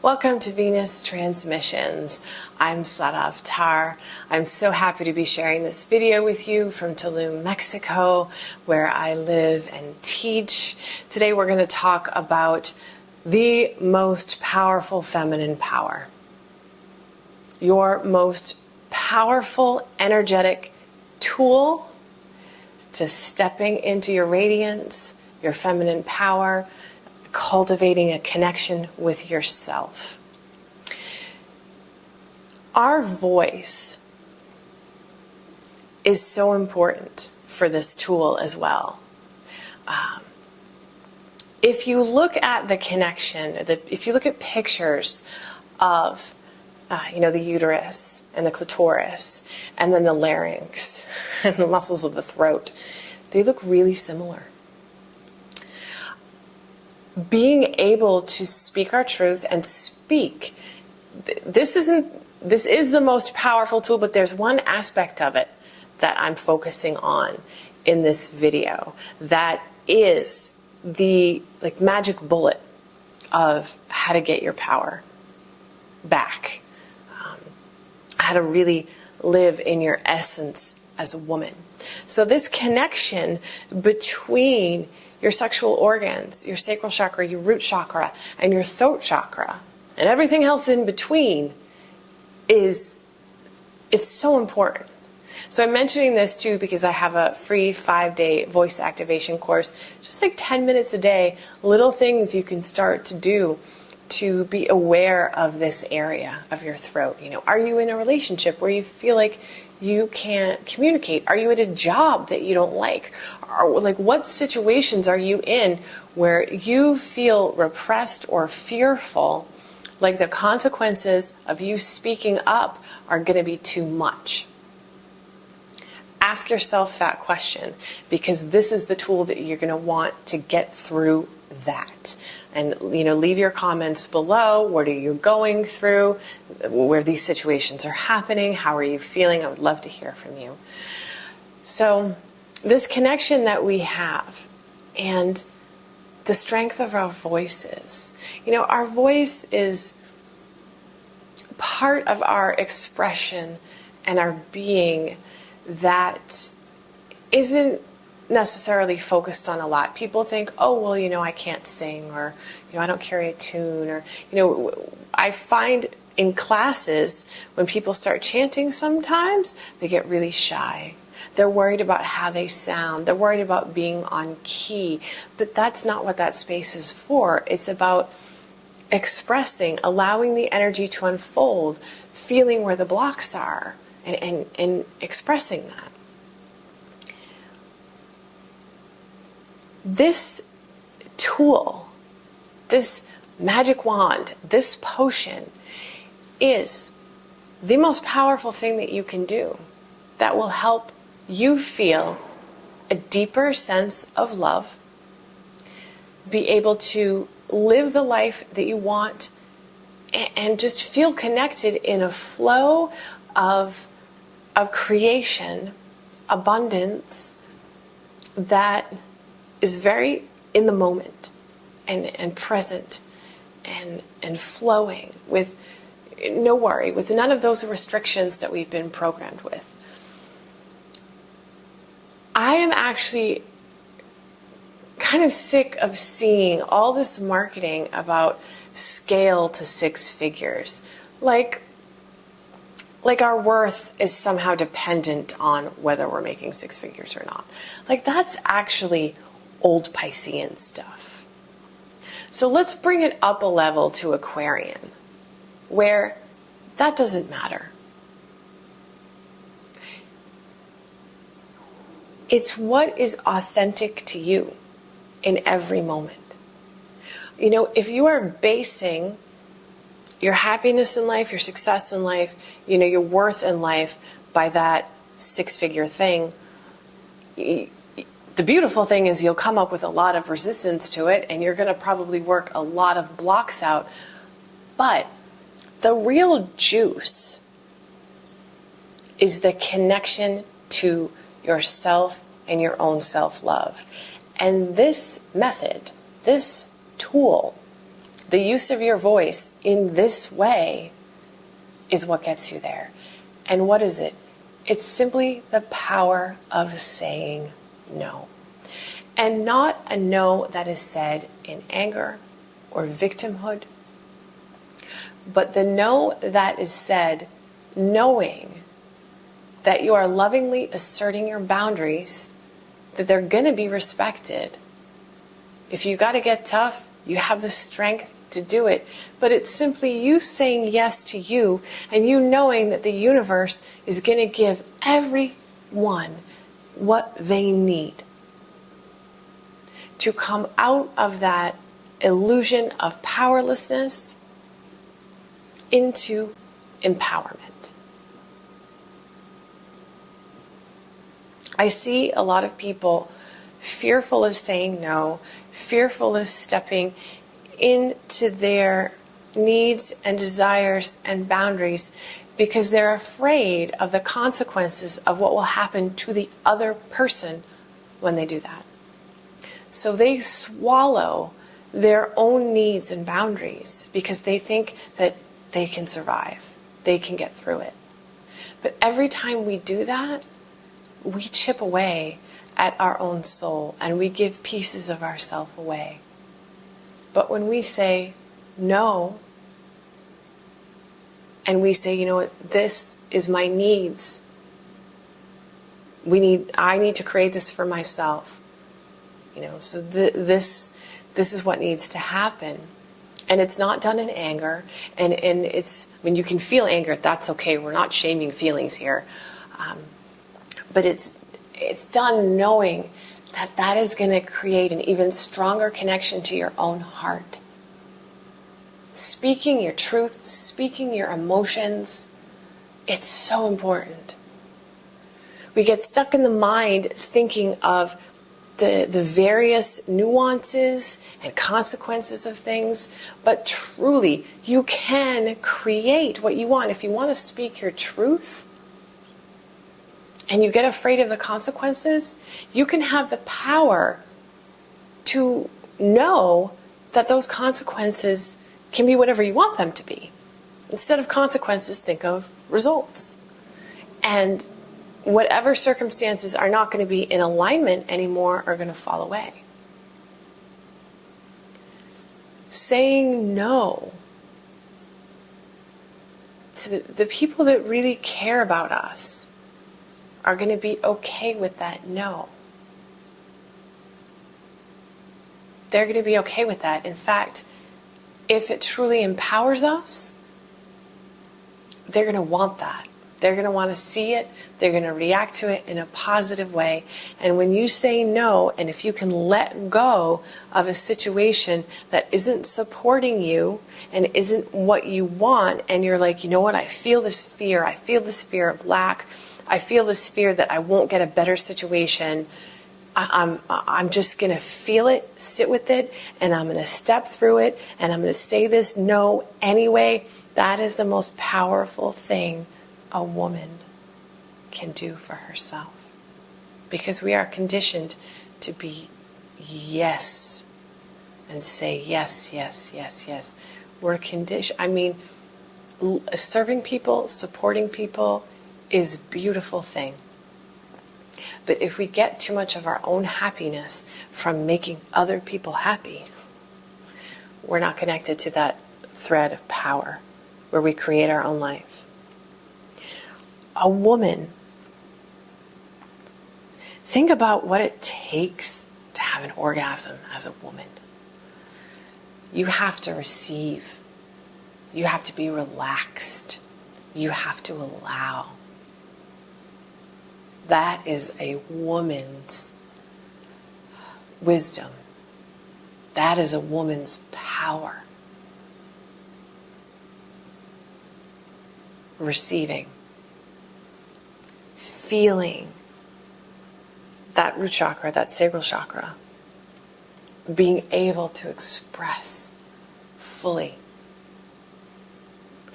Welcome to Venus Transmissions. I'm Sadaf Tar. I'm so happy to be sharing this video with you from Tulum, Mexico, where I live and teach. Today we're going to talk about the most powerful feminine power. Your most powerful energetic tool to stepping into your radiance, your feminine power, cultivating a connection with yourself. Our voice is so important for this tool as well. If you look at the connection, if you look at pictures of the uterus and the clitoris and then the larynx and the muscles of the throat, they look really similar. Being able to speak our truth and speak, this is the most powerful tool, but there's one aspect of it that I'm focusing on in this video that is the magic bullet of how to get your power back, how to really live in your essence as a woman. So this connection between your sexual organs, your sacral chakra, your root chakra, and your throat chakra, and everything else in between it's so important. So I'm mentioning this too because I have a free 5-day voice activation course, just 10 minutes a day, little things you can start to do to be aware of this area of your throat. Are you in a relationship where you feel like you can't communicate? Are you at a job that you don't like? Or what situations are you in where you feel repressed or fearful, like the consequences of you speaking up are going to be too much? Ask yourself that question, because this is the tool that you're going to want to get through that. And leave your comments below. What are you going through? Where these situations are happening? How are you feeling? I would love to hear from you. So this connection that we have and the strength of our voices. Our voice is part of our expression and our being that isn't necessarily focused on a lot. People think, I can't sing, or I don't carry a tune, or I find in classes when people start chanting, sometimes they get really shy. They're worried about how they sound. They're worried about being on key. But that's not what that space is for. It's about expressing, allowing the energy to unfold, feeling where the blocks are, and expressing that. This tool, this magic wand, this potion is the most powerful thing that you can do that will help you feel a deeper sense of love, be able to live the life that you want, and just feel connected in a flow of creation, abundance that is very in the moment and present and flowing with no worry, with none of those restrictions that we've been programmed with. I am actually kind of sick of seeing all this marketing about scale to 6 figures. Like our worth is somehow dependent on whether we're making 6 figures or not. That's actually old Piscean stuff. So let's bring it up a level to Aquarian, where that doesn't matter. It's what is authentic to you in every moment. If you are basing your happiness in life, your success in life, your worth in life by that 6-figure thing, the beautiful thing is you'll come up with a lot of resistance to it, and you're going to probably work a lot of blocks out. But the real juice is the connection to yourself and your own self-love. And this method, this tool, the use of your voice in this way is what gets you there. And what is it? It's simply the power of saying no. And not a no that is said in anger or victimhood, but the no that is said knowing that you are lovingly asserting your boundaries, that they're going to be respected. If you got to get tough, you have the strength to do it. But it's simply you saying yes to you, and you knowing that the universe is going to give everyone what they need to come out of that illusion of powerlessness into empowerment. I see a lot of people fearful of saying no, fearful of stepping into their needs and desires and boundaries because they're afraid of the consequences of what will happen to the other person when they do that. So they swallow their own needs and boundaries because they think that they can survive, they can get through it. But every time we do that, we chip away at our own soul and we give pieces of ourselves away. But when we say no, and we say, you know what, this is my needs. I need to create this for myself. You know, so this is what needs to happen. And it's not done in anger. And it's, when you can feel anger, that's okay. We're not shaming feelings here. But it's done knowing that that is going to create an even stronger connection to your own heart. Speaking your truth, speaking your emotions, it's so important. We get stuck in the mind thinking of the various nuances and consequences of things, but truly, you can create what you want. If you want to speak your truth, and you get afraid of the consequences, you can have the power to know that those consequences can be whatever you want them to be. Instead of consequences, think of results. And whatever circumstances are not going to be in alignment anymore are going to fall away. Saying no to the people that really care about us are going to be okay with that no. They're going to be okay with that. In fact, if it truly empowers us, they're going to want that. They're going to want to see it. They're going to react to it in a positive way. And when you say no, and if you can let go of a situation that isn't supporting you and isn't what you want, and you're like, you know what, I feel this fear. I feel this fear of lack. I feel this fear that I won't get a better situation. I'm just going to feel it, sit with it, and I'm going to step through it, and I'm going to say this no anyway. That is the most powerful thing a woman can do for herself. Because we are conditioned to be yes and say yes, yes, yes, yes. We're conditioned. Serving people, supporting people is a beautiful thing. But if we get too much of our own happiness from making other people happy, we're not connected to that thread of power where we create our own life. A woman, think about what it takes to have an orgasm as a woman. You have to receive. You have to be relaxed. You have to allow. That is a woman's wisdom. That is a woman's power. Receiving. Feeling that root chakra, that sacral chakra. Being able to express fully.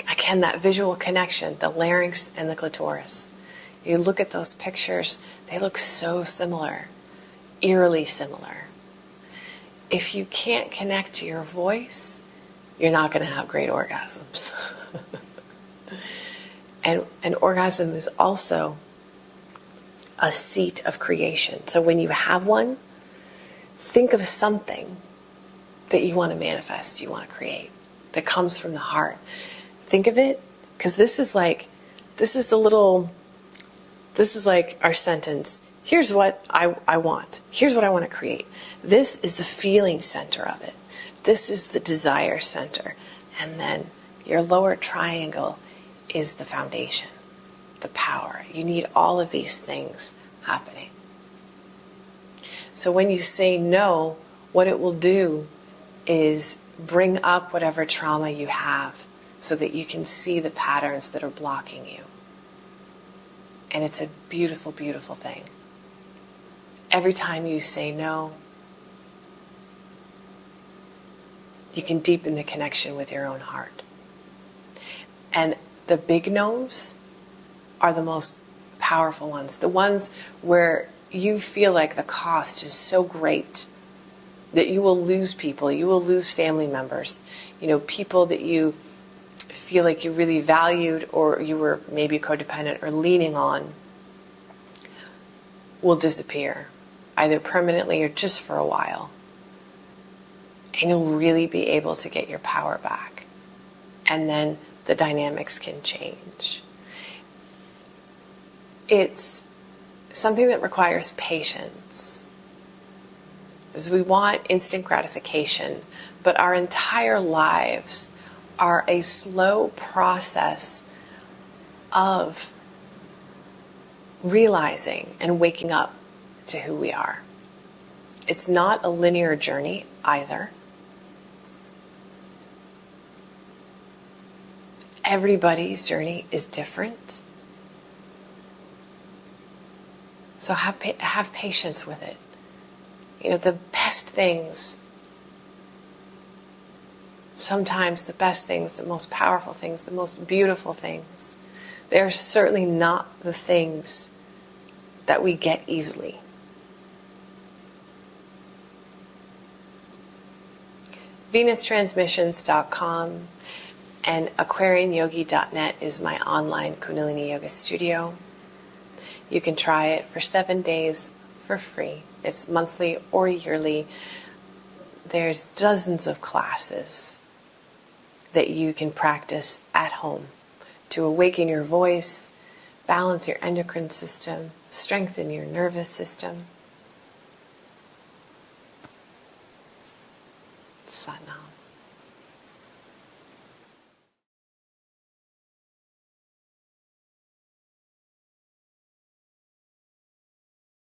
Again, that visual connection, the larynx and the clitoris. You look at those pictures, they look so similar, eerily similar. if you can't connect to your voice, you're not going to have great orgasms. And an orgasm is also a seat of creation. So when you have one, think of something that you want to manifest, you want to create, that comes from the heart. Think of it, because this is like our sentence. Here's what I want. Here's what I want to create. This is the feeling center of it. This is the desire center. And then your lower triangle is the foundation, the power. You need all of these things happening. So when you say no, what it will do is bring up whatever trauma you have so that you can see the patterns that are blocking you. And it's a beautiful, beautiful thing. Every time you say no, you can deepen the connection with your own heart. And the big no's are the most powerful ones. The ones where you feel like the cost is so great that you will lose people, you will lose family members, people that you feel like you really valued or you were maybe codependent or leaning on will disappear, either permanently or just for a while. And you'll really be able to get your power back. And then the dynamics can change. It's something that requires patience. Because we want instant gratification, but our entire lives are a slow process of realizing and waking up to who we are. It's not a linear journey either. Everybody's journey is different. So have patience with it. The best things, sometimes the best things, the most powerful things, the most beautiful things, they're certainly not the things that we get easily. VenusTransmissions.com and AquarianYogi.net is my online Kundalini Yoga studio. You can try it for 7 days for free. It's monthly or yearly. There's dozens of classes that you can practice at home to awaken your voice, balance your endocrine system, strengthen your nervous system. Satnam.